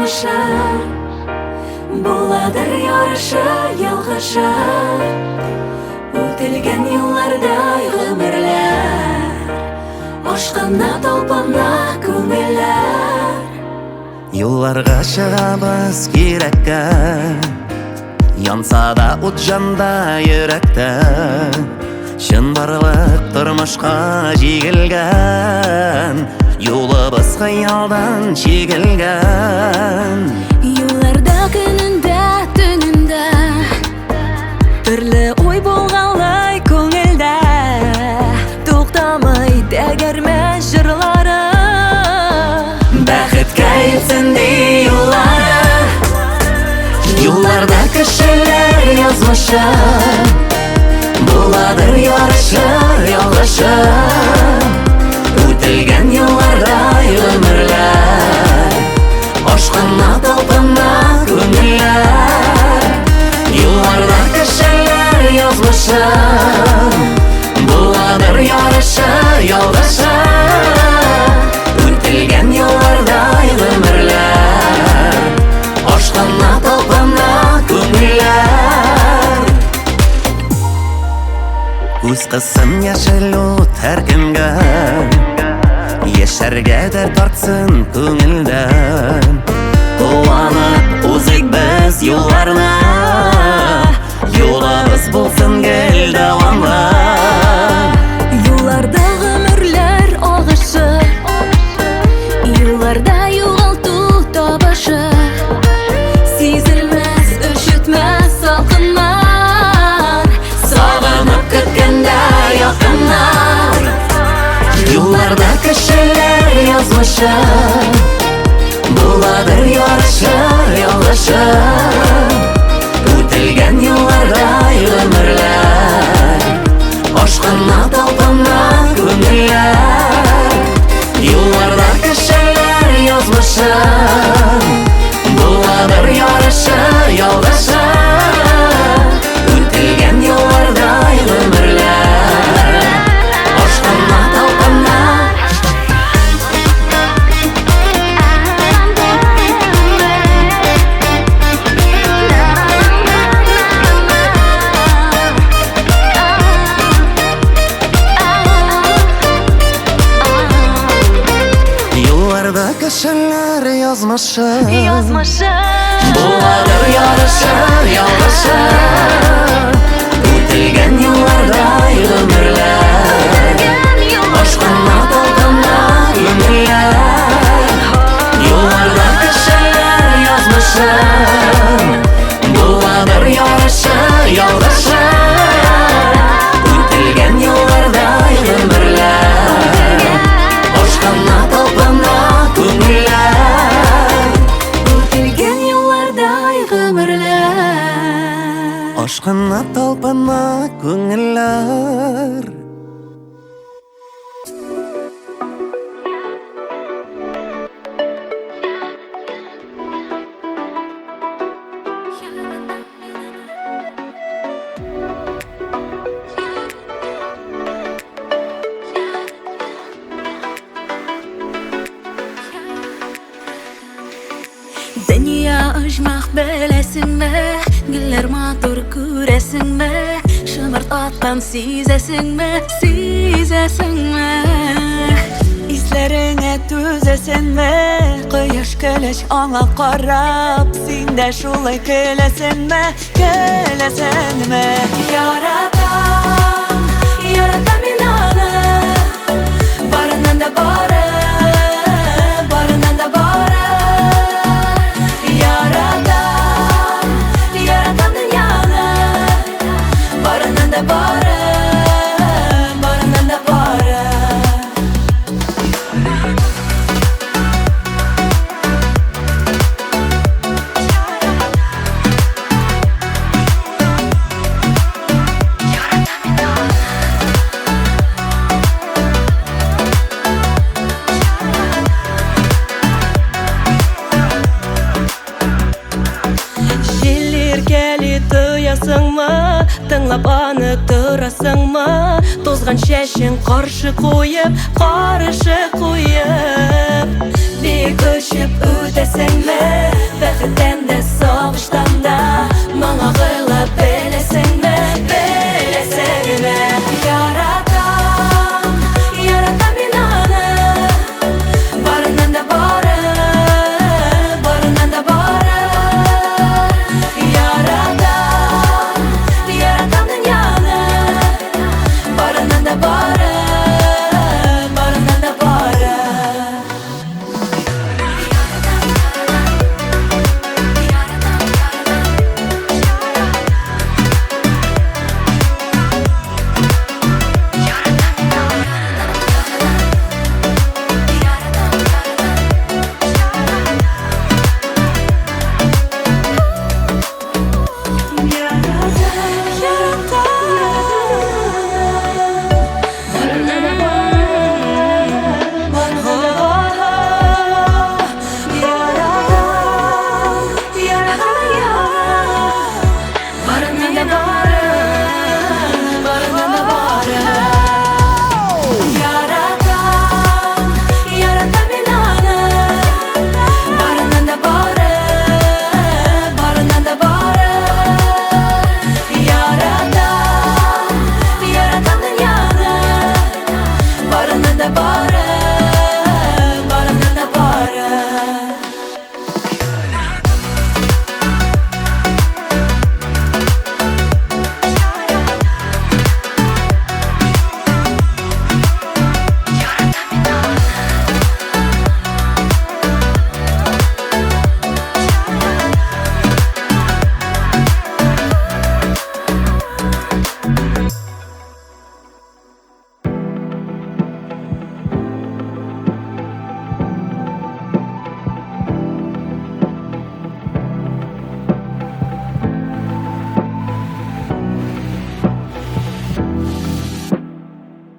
язмышы, буладыр ярышы, ялгышы. Үтелгән юллардай гомерләр, ашкына талпана күңелләр. Юлларга чыгабыз кирәккә, янса да ут жанда йөрәктә. Чын барлык тормышка җигелгән, юлыбыз хыялдан чигелгән. Юлларда көнендә, төнендә төрле уй булганлай күңелдә. Туктамый тәгәрмә җырлары, бәхеткә итсен ди юллары. Юлларда кешеләр язмышы, буладыр ярышы, ялгышы. Үтелгән юллардай гомерләр, ашкына талпына күңелләр. Юлларда кешеләр язмышы, буладыр ярышы, ялгышы. Үтелгән юллардай гомерләр, ашкына талпына күңелләр. Күз кыссын яшел ут һәр кемгә, яшәргәдер тартсын күңелдән. Куанып узыйк без юлларны, юлыбыз булсын гел дәвамлы. Юлларда гомерләр агышы, юлларда югалту табышы. Сизелмәс, өшетмәс салкыннар, сагынып көткәндә якыннар. Юлларда кешеләр язмышы, буладыр ярышы, ялгышы. Үтелгән юллардай гомерләр, ашкына талпына күңелләр. Юлларда кешеләр язмышы, буладыр ярышы, ялгышы. Үтелгән юллардай гомерләр, ашкына талпына. Юлларда кешеләр язмышы, буладыр ярышы, ялгышы. Үтелгән юллардай гомерләр, ашкына талпына күңелләр. Юлларда кешеләр язмышы, буладыр ярышы, ялгышы. Үтелгән юллардай гомерләр, ашкына талпына күңелләр. Үтелгән юллардай гомерләр, ашкына талпына күңелләр. Дөнья оҗмах беләсеңме, гөлләр матур күрәсеңме, шымырт аткан сизәсеңме, сизәсеңме. Исләреңә түзәсеңме, кояш көләч аңа карап, син дә шулай көләсеңме, көләсеңме. Яратам, яратам мин аны, барыннан да бары, барыннан да бары. Яратам дөньяны, барыннан да бары, барыннан да бары. Тыңлап аны торасыңмы, тозган чәчен каршы куеп, каршы куеп. Koşup ötesen mi? Bäxitten de soguştan da Maňa gylap belesen mi? Belesen mi? Yaratam, yaratam inany Barından da bary, barından da bary Yaratam, yaratam dünýany Barından da bary, barından da bary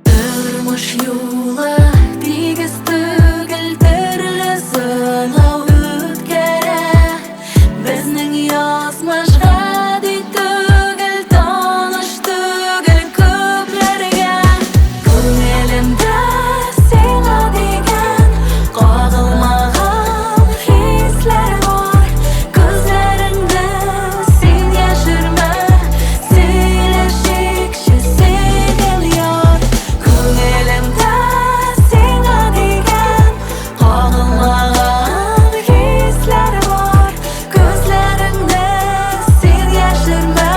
Durmuş yola digiz tügül terli sınav ütkere Bizning yazmaş gadi tügül tanış tügül köplerge Köňelimde sena degen gagylmagan hisler var Gözlerinde sen ýaşyrma Süýleşikçe segel ýar Köňelimde sena degen gagylmagan hisler var Gözlerinde sen ýaşyrma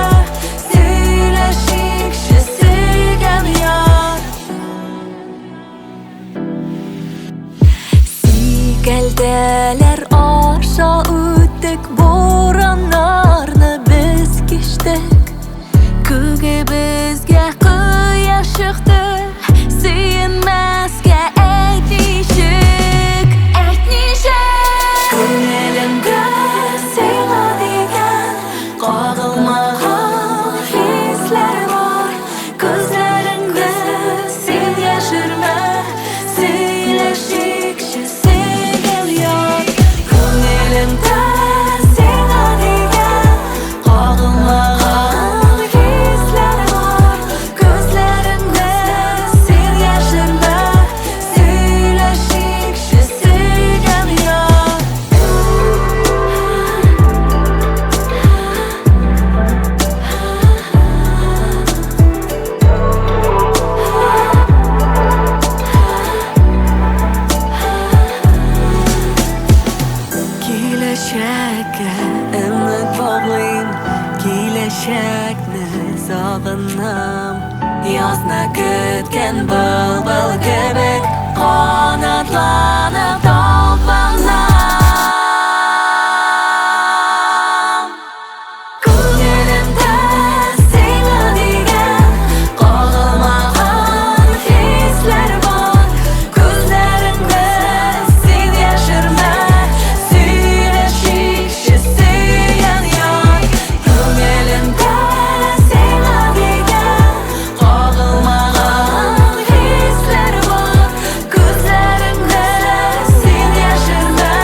Süýleşikçe segel ýar Sigeldeler aşa ötdük boranlarny biz geçdik Köge bizge kıya şıqdy Süýünmäsge äýtnişik Köňelimde sena degen gagylmagan hisler var Gözlerinde sen ýaşyrma Süýleşikçe segel ýar Köňelimde sena degen gagylmagan hisler var Gözlerinde sen ýaşyrma Süýleşikçe segel ýar Kileşekge ümit baglaýyn Kileşekni sagynam Ýazna kütken bul kebek Kanatlanyp dalbanam Köňelimde sena degen gagylmagan hisler var Gözlerinde sen ýaşyrma Süýleşikçe segel ýar Köňelimde sena degen gagylmagan hisler var Gözlerinde sen ýaşyrma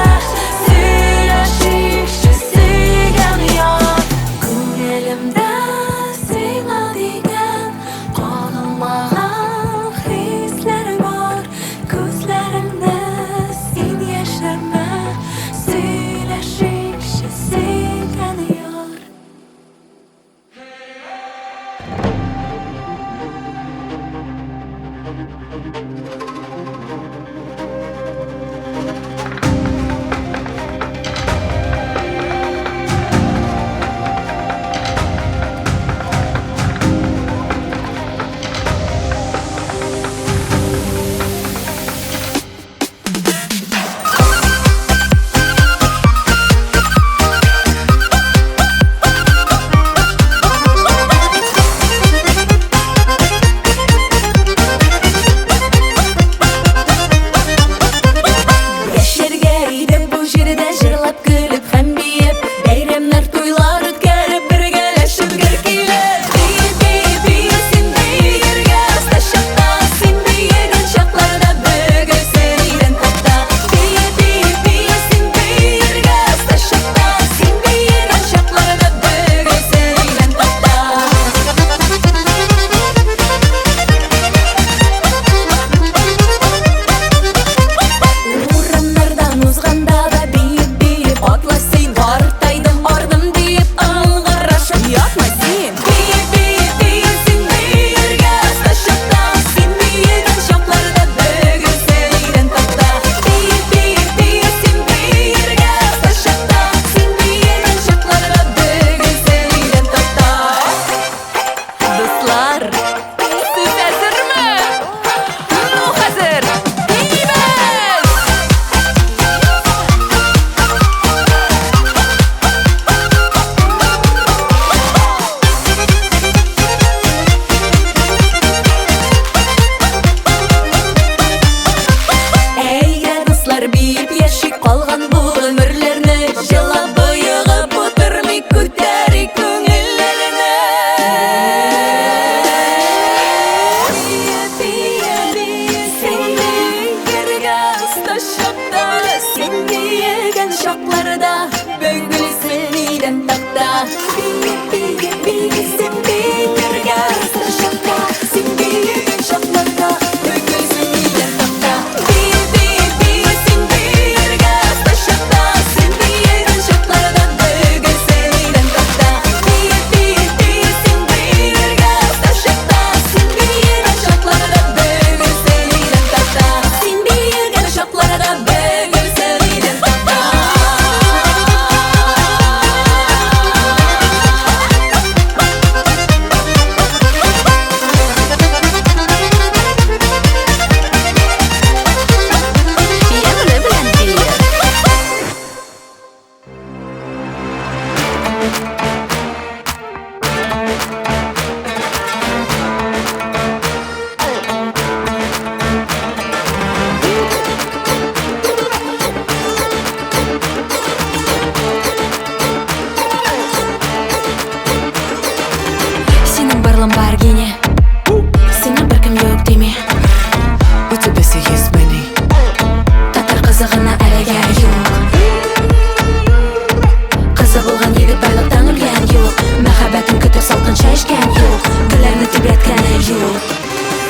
yo'lim bargini seni bir kim yo'q deme У тебя все есть many tatar qizig'ini alaga yo'q qizi bo'lgan yigit bayliqdan o'lgan yo'q muhabbatim kutib salqin chashgan yo'q gullarni tebratgani yo'q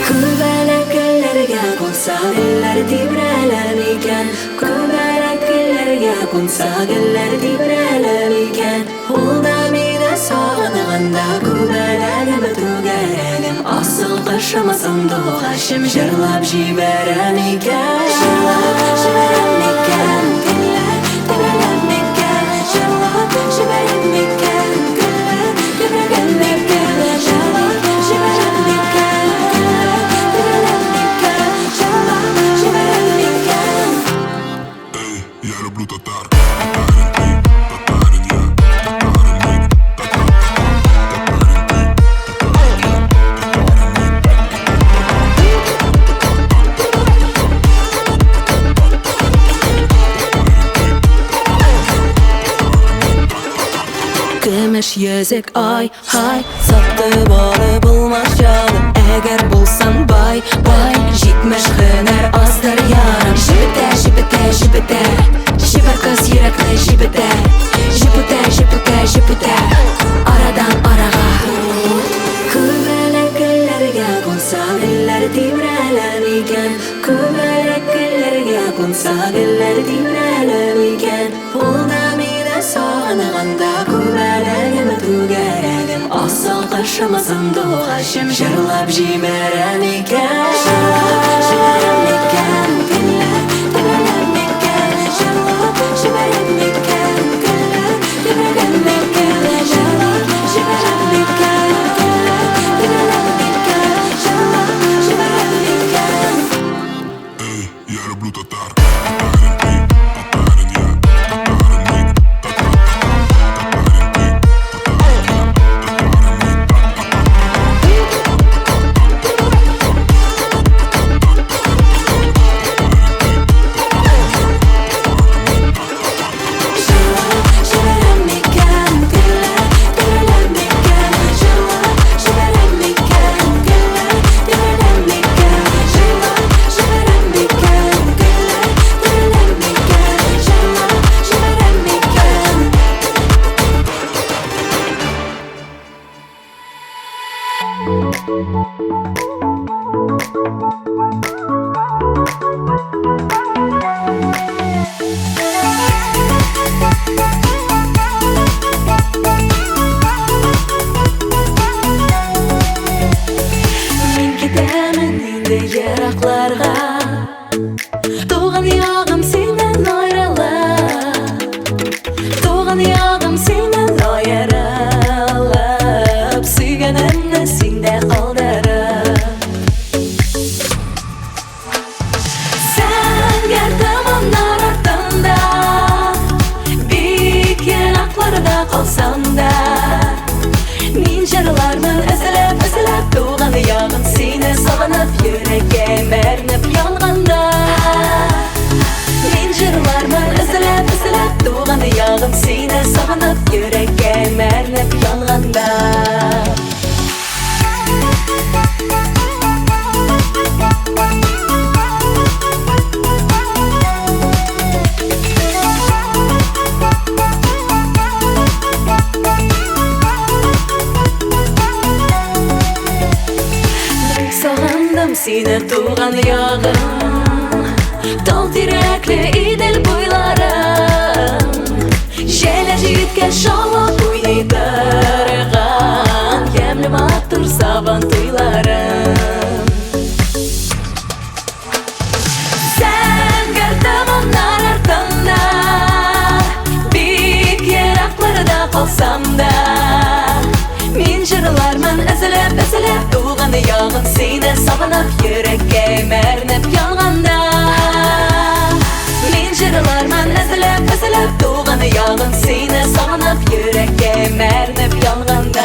ko'balak gullarga qo'nsa gullar tebralar ekan ko'balak gullarga qo'nsa gullar tebralar ekan qo'lda meni sog'inganda ko'balagim tugarim asıl qashamasin do'g'ashim jirlab jibaram ekan jibaram ekan gullar tebralar ekan jirlab jibaram ekan gullar tebralar ekan jirlab jibaram ekan gullar tebralar ekan jirlab jibaram ekan. Эй, я люблю татар. Татарин ты, татарин я, татарин мы, татарин ты, татарин я, Kumush yüzük ay hay Sattı balı bulmaz canım Eğer bulsan bay bay Jitmiş hüner azdır yarım Jibite jibite jibite Jibar kız yürekli jibite Jibite jibite jibite Aradan arağa Kövelek güllerge konsa Güller tibreler iken Kövelek güllerge konsa Güller tibreler iken Olda mine sağınağında Kövelegim tugeregim Asıl kaşımızın doğaşım Jırlap jiberem iken Jırlap jiberem iken Güller tibreler iken Jırlap jiberem iken Güller tibreler iken Jırlap jiberem iken Güller tibreler iken Jırlap jiberem iken. Эй, я люблю татар. Татарин ты, татарин я, татарин мы, татарин ты, татарин я, Jiberem iken Güller tibreler iken Jırlap jiberem iken Güller tibreler iken Jırlap jiberem iken Güller tibreler iken Jırlap jiberem iken. Men ketaman endi yiroqlarga Tug'an yog'im sendan ayrilib Tug'an yog'im sendan ayrilib Suyganimni senda qoldirib Sen gardamonlar ortanda Bik yiroqlarda qolsam-da Men jırlarman özlep özlep Tuğan yağın seni sağınıp Yüreğim ernip yanganda Men jırlarman özlep özlep Tuğan yağın seni sağınıp Yüreğim ernip yanganda. Sağındım seni tuğan yağın Dal direkli idil boylarım Jeler jitken şalak oynaytırgan Yemlim attır saban tuylarım Sen gardamonlar artanda Bik yiroqlarda qolsam-da Men jırlarman özlep özlep Tuğan yağın seni sağınıp Yüreğim ernip yanganda Men jırlarman özlep özlep Tuğan yağın seni sağınıp Yüreğim ernip yanganda.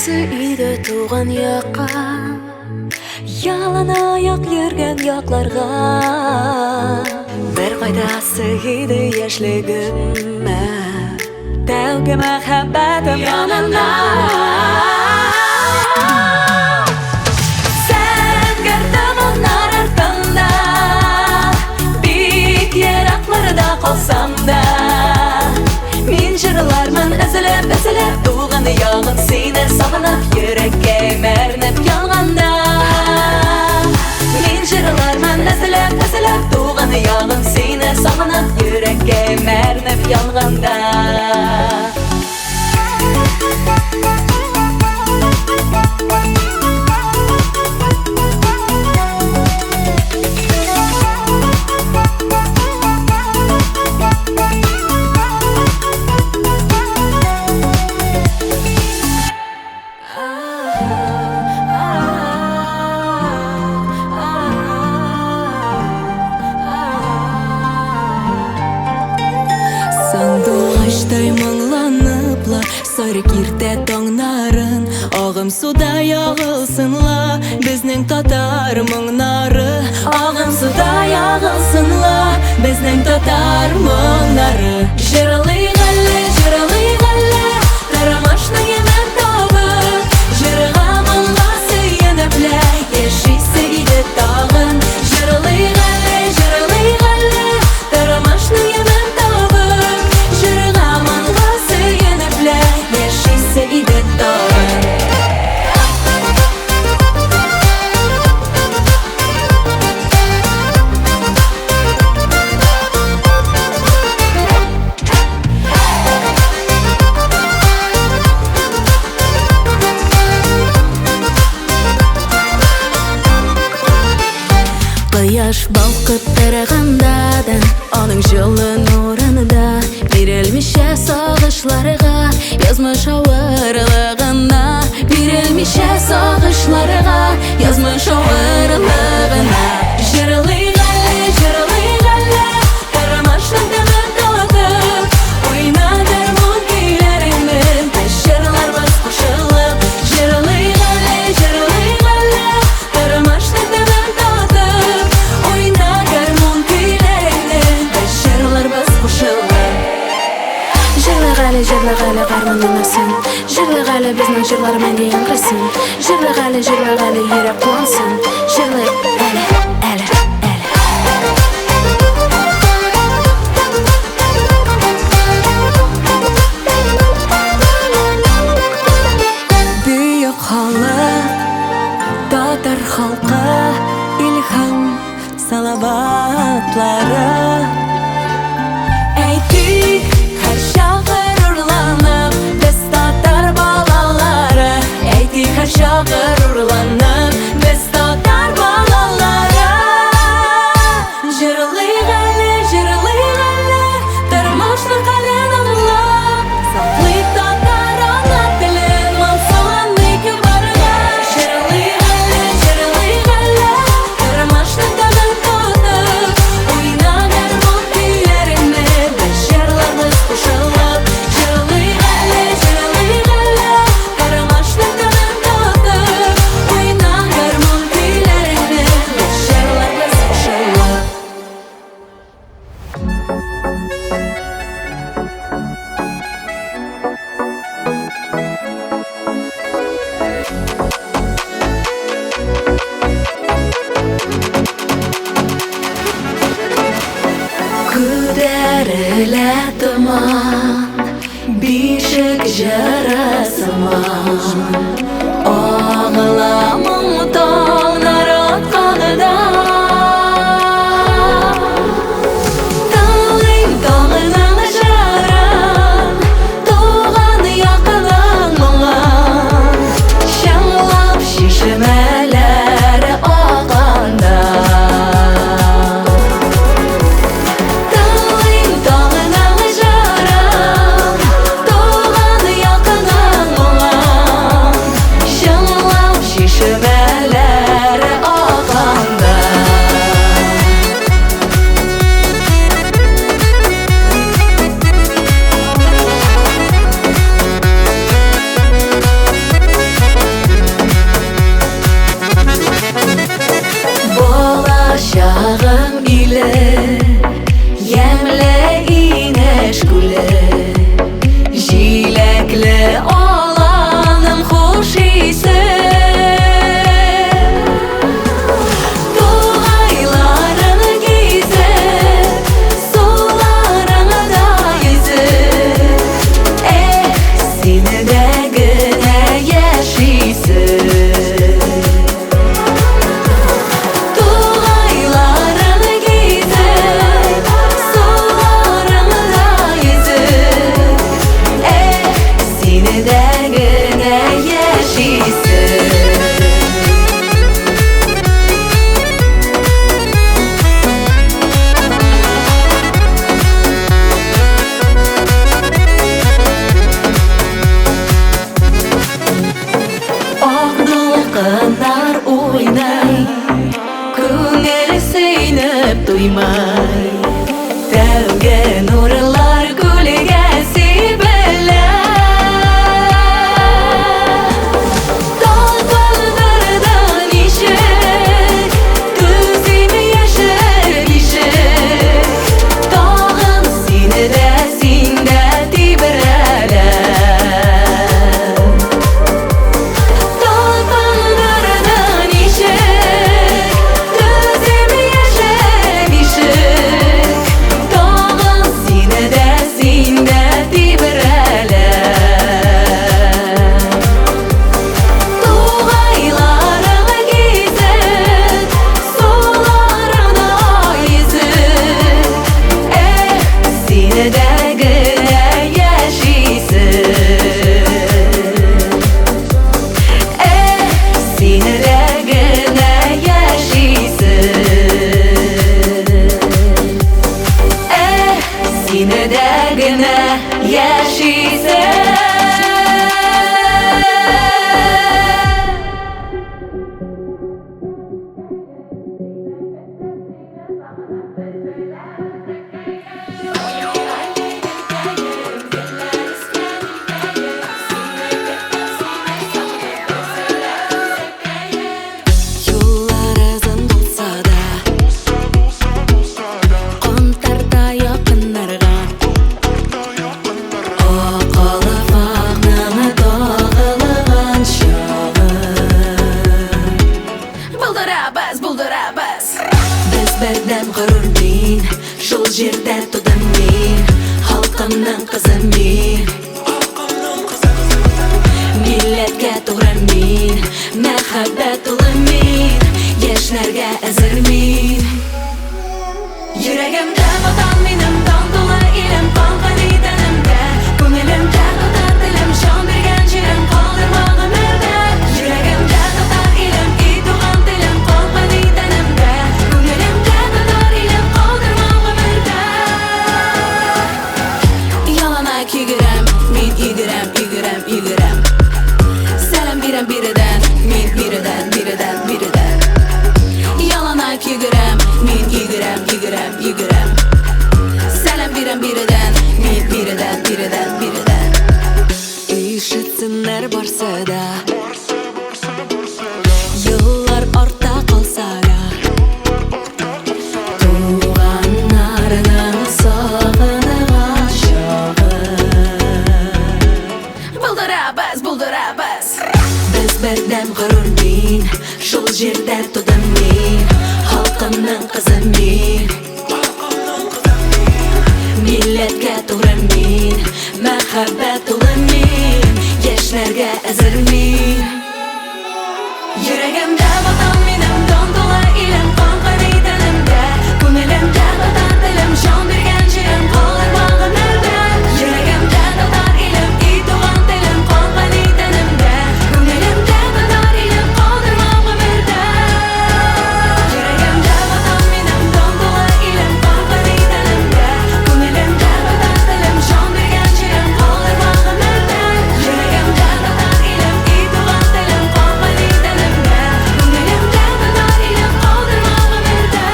Кайсы иде туган якка, ялана як йөргән якларга. Бер кайдасы иде яшьлегемә, тәүге мәхәббәтем янына. Сән кертем аннар артында, бик еракларда калсам да. Мин җырлармын эзләп, эзләп туган ягын сине сагынып, йөрәккә мәрнеп янганда. Мин җырлармын эзләп, эзләп туган ягын сине сагынып, йөрәккә мәрнеп янганда. Сандугачтай моңланыпла, сары киртә таңнарын, агым суда ягылсынла, безнең татар моңнары. Агым суда ягылсынла, безнең татар моңнары. Җырлыйк әле, тарамашның яман тавы, җырга моңга сөенепле, яшисе иде тагын. Җырлыйк әле, тарамашның яман тавы, җырга моңга сөенепле, яшисе иде тагын. Кояш балкып торгандадан, аның җылы нурында, бирелмичә сагышларга, язмыш авырлыгына, бирелмичә сагышларга, язмыш авырлыгына. Җырлыйк әле, тарамашның тәмен татып, уйна гармун көйләреңнән, җырларбыз кушылып. Җырлыйк әле, тарамашның тәмен татып, уйна гармун көйләреңнән, җырларбыз кушылып. Җырлыйк әле гармунның җырлыйк әле безнең җырлар мәңге яңгырсын. Җырлыйк әле йөрәк куансын. Җырлыйк әле. Бөек халык, татар халкы, илһам салаватлары. Әйтик, һәр чагыр урланып, без татар балалары. Әйтик, һәр чагыр урланып, без татар балалары. Җырлыйк әле, тормышны кален аңлап, саклыйк татар ана телен, моңсуланмыйк югарыга. Җырлыйк әле, тормышны тәмен татып, уйна гармун көйләреңнән, без җырларбыз кушылып. Җырлыйк әле, тормышны тәмен татып, уйна гармун көйләреңнән, без җырларбыз кушылып. Күтәрелә томан, бишек җыры сыман, агыла моң таңнар атканында. Таңлыйм таңының җырын, туган якының моңын, чаңлап чишмәләре аганда. Таңлыйм таңының җырын, туган якының моңын, Çiçekli olanım hoş ise Doğaylarını gezer Sularını da yüzer Seni de güne yaşaysın Doğaylarını gezer Sularını da yüzer Seni de güne yaşaysın Akdılqınlar oynay Көңіл сөйніп туймай Тәуге нұрлар көлге себілі Талпылдырдан ишік Төземе яшір бишік Тағын сені де сенде тибірәлі Талпылдырдан ишік Төземе яшір бишік Тағын сені де сенде тибірәлі Туғайларыңа кезіп Соларыңа езіп Сені де гүлі яшайсың Сені де гүлі яшайсың Сені де гүлі яшайсың Yollar uzun bolsa da Qontarda yaqinlarga Oqalib ағнымы тағылған шағы Бұлдырабыз Біз бірден ғұрурмен Шул жерде тудым мен Халқымның қызы мен Милләтке туғры мен Мәхәббәт улы мен Яшьләргә әзер мен Йөрәгемдә ватан минем Таң тулы илем Калган идәнемдә Күңелемдә татар телем Җан биргән җирем Калдырма гомердә Йөрәгемдә татар илем И туган телем Калган идәнемдә Күңелемдә татар илем Калдырма гомердә Ялана кигерәм Мин игерәм Сәлам бирәм биредән Мин биредән Ялана кигерәм Мин игерәм Сәлам бирәм биредән Мин биредән Ишетсеннәр барса да Еллар артта калса да Туганнарның сагынган чагы Бұлдырабыз Біз бірден ғұрурмен Шул жерде тудым мен Халқымның қызы мен Милләткә туғры мен Мәхәббәт улы мен Яшьләргә әзер мен Йөрәгемдә ватан минем Дан тулы илем Калган идәнемдә Күңелемдә татар телем Җан биргән җирем Калдырма гомердә Йөрәгемдә татар илем И туган телем Калган идәнемдә Күңелемдә татар илем Калдырма гомердә Йөрәгемдә ватан минем Дан тулы илем Калган идәнемдә Күңелемдә татар телем Җан биргән җирем Калдырма гомердә Йөрәгемдә татар илем И туган телем Калган идәнемдә Күңелемдә татар илем Калдырма гомердә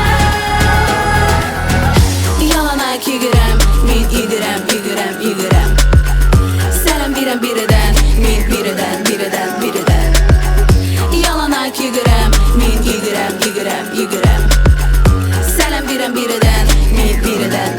Ялана кигерәм Мин игерәм Сәлам бирәм биредән Мин биредән Ялана кигерәм Мин игерәм Сәлам бирәм биредән Мин биредән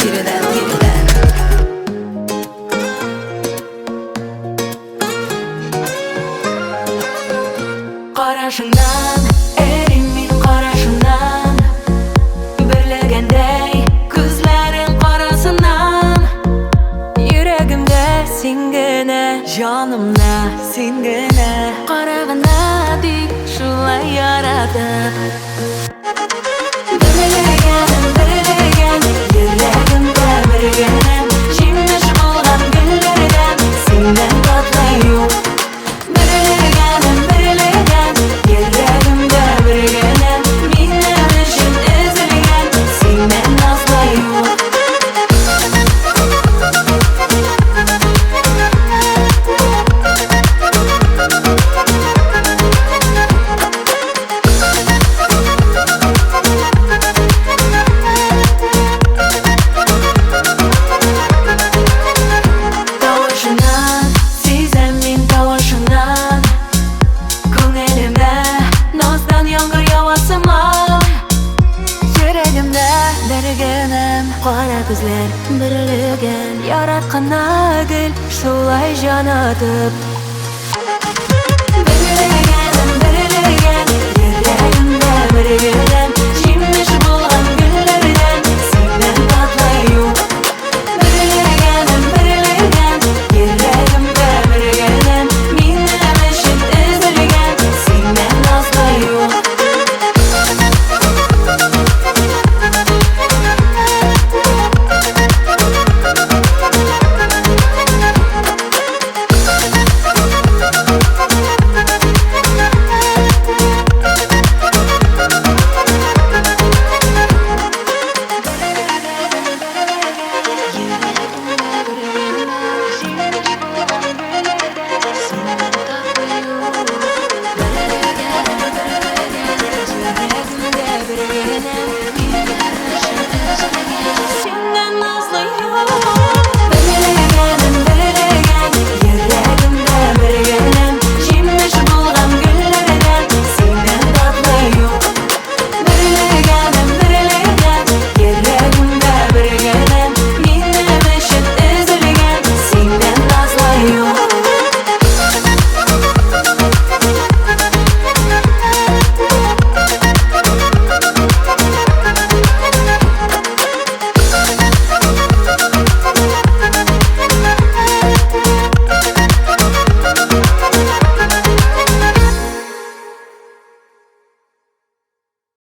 Жанымда сен генә караганда dik шулай яратып Берлегән йөрәгемдә бергән җимеш алган гөлләрдән синнән татлы юк Берлегән йөрәгемдә бергән минем өчен өзелгән синнән назлы юк Кара күзләр берлегән яратканна гел шулай җанатып Берлегән йөрәгемдә бергән